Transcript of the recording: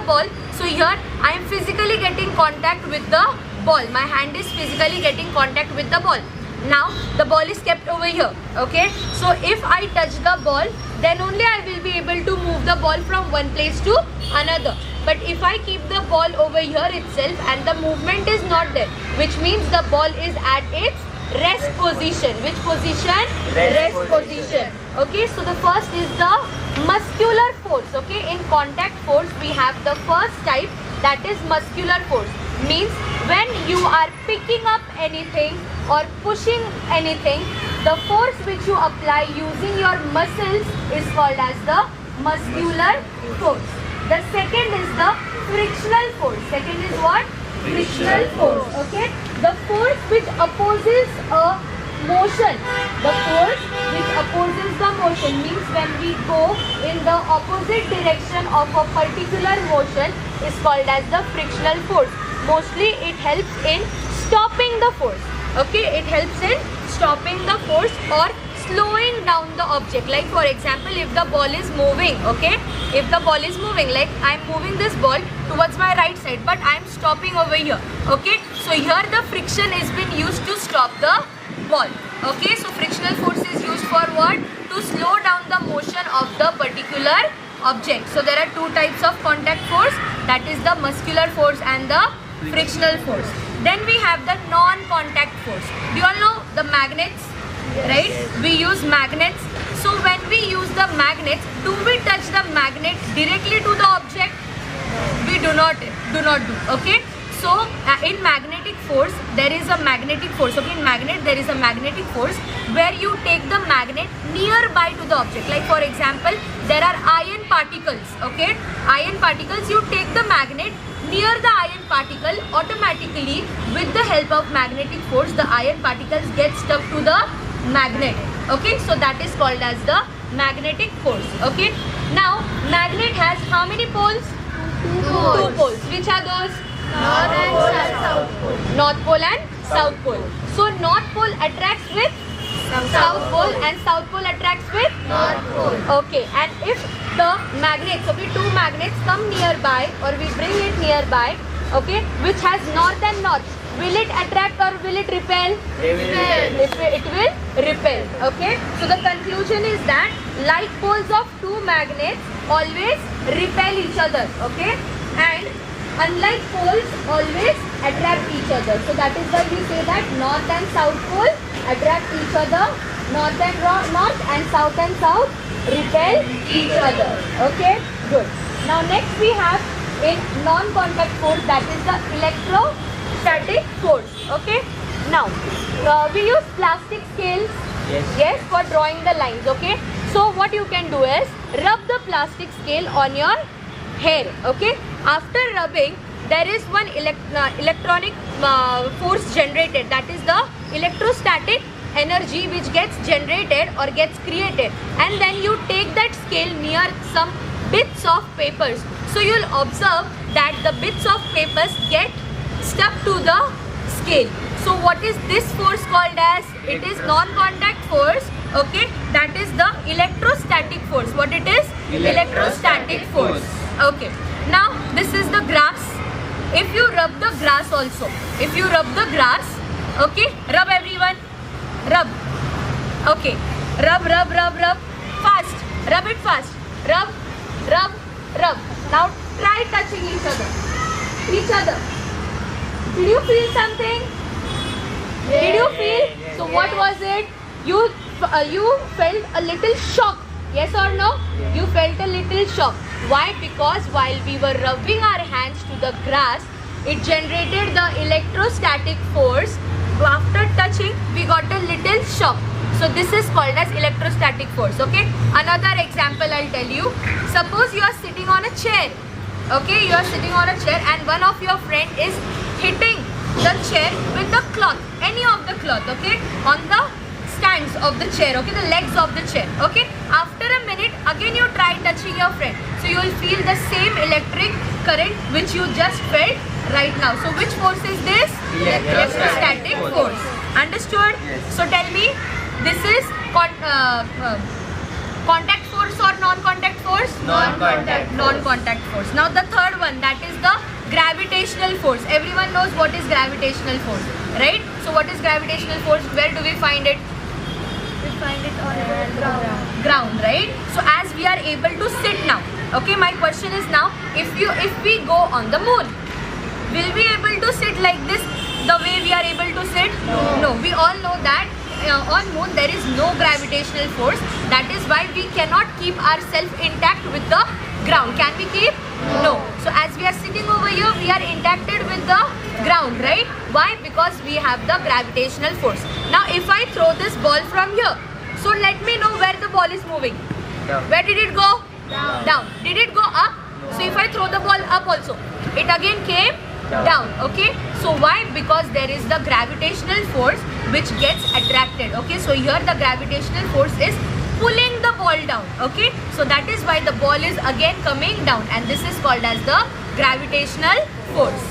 ball. So here I am physically getting contact with the ball. My hand is physically getting contact with the ball. Now the ball is kept over here. Okay. So if I touch the ball, then only I will be able to move the ball from one place to another. But if I keep the ball over here itself and the movement is not there, which means the ball is at its rest position. Which position? Rest position. Okay, so the first is the muscular force. Okay, in contact force we have the first type, that is muscular force. Means when you are picking up anything or pushing anything, the force which you apply using your muscles is called as the muscular force. The second is the frictional force. Second is what? Frictional force. Okay. The force which opposes a motion. The force which opposes the motion means when we go in the opposite direction of a particular motion is called as the frictional force. Mostly it helps in stopping the force. Okay. It helps in stopping the force or slowing down the object. Like for example, if the ball is moving, okay, if the ball is moving, like I am moving this ball towards my right side, but I am stopping over here. Okay, so here the friction is been used to stop the ball. Okay, so frictional force is used for what? To slow down the motion of the particular object. So there are two types of contact force, that is the muscular force and the frictional force. Then we have the non-contact force. Do you all know the magnets? Right? We use magnets. So when we use the magnets, do we touch the magnet directly to the object? We do not do. Okay? So in magnetic force, there is a magnetic force. Okay, in magnet there is a magnetic force where you take the magnet nearby to the object. Like for example, there are iron particles. Okay, iron particles. You take the magnet near the iron particle, automatically with the help of magnetic force, the iron particles get stuck to the magnet. Okay, so that is called as the magnetic force. Okay, now magnet has how many poles? Two poles. Which are those? North and South Pole. North pole and South pole. So North pole attracts with South pole and South pole attracts with North Pole. Okay, and if the magnets, okay, two magnets come nearby or we bring it nearby, okay, which has north and north, will it attract or will it repel? It will repel. Okay, so the conclusion is that like poles of two magnets always repel each other. Okay, and unlike poles always attract each other. So that is why we say that north and south pole attract each other, north and south repel each other. Okay, good. Now next we have in non-contact force, that is the electrostatic force. Okay, now we use plastic scales, yes, for drawing the lines. Okay, so what you can do is rub the plastic scale on your hair. Okay, after rubbing there is one electronic force generated, that is the electrostatic energy which gets generated or gets created, and then you take that scale near some bits of papers. So you will observe that the bits of papers get stuck to the scale. So what is this force called as? It is non-contact force. Okay, that is the electrostatic force. What it is? Electrostatic force. Okay, now this is the grass. If you rub the grass also, if you rub the grass, okay, rub everyone, rub. Okay, rub, fast, rub it fast, rub. Now try touching each other. Did you feel something? Did you feel? So what was it? You felt a little shock. Yes or no? You felt a little shock. Why? Because while we were rubbing our hands to the grass, it generated the electrostatic force. After touching, we got a little shock. So this is called as electrostatic force. Okay. Another example I'll tell you. Suppose you are sitting on a chair. Okay, you are sitting on a chair and one of your friend is hitting the chair with the cloth, any of the cloth. Okay, on the stands of the chair, okay, the legs of the chair. Okay, after a minute again you try touching your friend, so you will feel the same electric current which you just felt right now. So which force is this? Electrostatic force. Understood? Yes. So tell me, this is contact force or non-contact force? Non-contact force. Non-contact force. Now the third one, one, that is the gravitational force. Everyone knows what is gravitational force, right? So what is gravitational force? Where do we find it? We find it on the Ground, right? So as we are able to sit now, okay, my question is now, if we go on the moon, will we able to sit like this the way we are able to sit? No. We all know that on moon there is no gravitational force. That is why we cannot keep ourselves intact with the ground. Can we keep? No. So as we are sitting over here, we are intacted with the ground, right? Why? Because we have the gravitational force. Now if I throw this ball from here, so let me know where the ball is moving. Where did it go? Down. Did it go up? So if I throw the ball up also, it again came down. Okay, so why? Because there is the gravitational force which gets attracted. Okay, so here the gravitational force is pulling the ball down. Okay, so that is why the ball is again coming down, and this is called as the gravitational force.